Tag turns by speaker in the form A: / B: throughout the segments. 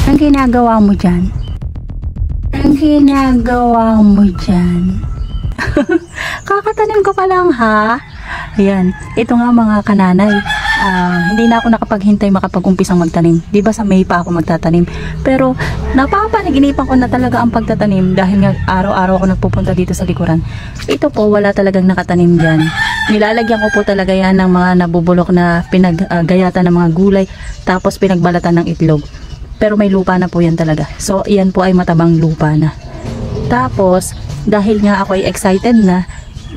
A: Ang ginagawa mo dyan? Ang ginagawa mo dyan? Kakatanim ko pa lang ha. Ayan, ito nga mga kananay. Hindi na ako nakapaghintay makapag-umpisang magtanim. Di ba sa May pa ako magtatanim? Pero napapanaginipan ko na talaga ang pagtatanim dahil nga araw-araw ako nagpupunta dito sa likuran. Ito po, wala talagang nakatanim dyan. Nilalagyan ko po talaga yan ng mga nabubulok na pinaggayatan ng mga gulay, tapos pinagbalatan ng itlog. Pero may lupa na po yan talaga. So, yan po ay matabang lupa na. Tapos, dahil nga ako ay excited na,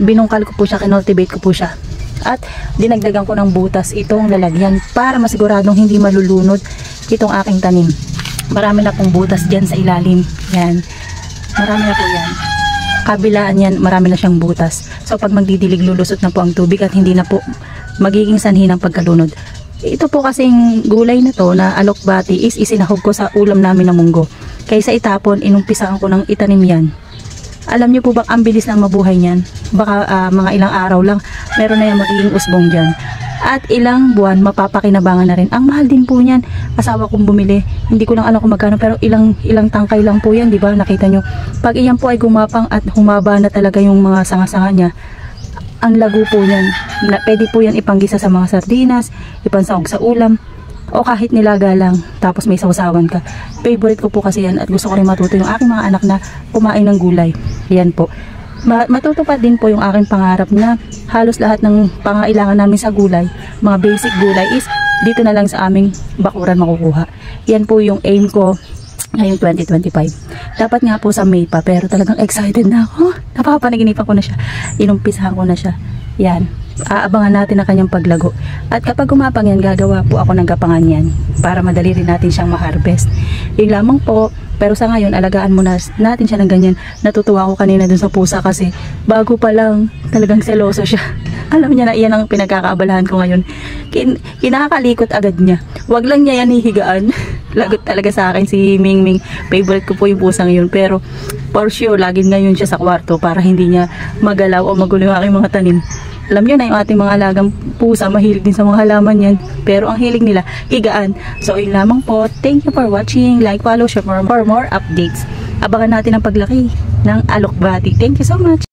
A: binungkal ko po siya, kinultivate ko po siya. At dinagdagan ko ng butas itong lalagyan para masiguradong hindi malulunod itong aking tanim. Marami na pong butas dyan sa ilalim. Yan. Marami na po yan. Kabilaan yan, marami na siyang butas. So, pag magdidilig, lulusot na po ang tubig at hindi na po magiging sanhi ng pagkalunod. Ito po kasing gulay na to na alokbati is isinahog ko sa ulam namin na munggo. Kaysa itapon, inumpisaan ko ng itanim yan. Alam niyo po ba ang bilis lang mabuhay niyan? Baka mga ilang araw lang meron na yung magiging usbong dyan. At ilang buwan mapapakinabangan na rin. Ang mahal din po niyan. Asawa kong bumili. Hindi ko lang alam kung magkano, pero ilang tangkay lang po yan, di ba? Nakita nyo. Pag iyan po ay gumapang at humaba na talaga yung mga sanga-sanga niya, ang lago po yan. Pwede po yan ipanggisa sa mga sardinas, ipansahog sa ulam, o kahit nilaga lang, tapos may sausawan ka. Favorite ko po kasi yan at gusto ko rin matuto yung aking mga anak na kumain ng gulay. Yan po. Matutupad din po yung aking pangarap na halos lahat ng pangailangan namin sa gulay, mga basic gulay is dito na lang sa aming bakuran makukuha. Yan po yung aim ko ngayong 2025. Dapat nga po sa May pa, pero talagang excited na ako. Napapanaginipan ko na siya. Inumpisahan ko na siya. Yan. Aabangan natin ang kanyang paglago. At kapag gumapang yan, gagawa po ako ng gapangan yan para madali rin natin siyang ma-harvest. Yung lamang po, pero sa ngayon, alagaan muna natin siya ng ganyan. Natutuwa ako kanina dun sa pusa kasi bago pa lang, talagang seloso siya. Alam niya na iyan ang pinagkakaabalahan ko ngayon. Kinakalikot agad niya. Wag lang niya yan hihigaan. Lagot talaga sa akin si Mingming. Favorite ko po yung pusa ngayon. Pero for sure, laging ngayon siya sa kwarto para hindi niya magalaw o magulo yung aking mga tanim. Alam niyo na yung ating mga alagang pusa, mahilig din sa mga halaman yan. Pero ang hilig nila, higaan. So, yun lamang po. Thank you for watching. Like, follow, share for more updates. Abangan natin ang paglaki ng alokbati. Thank you so much.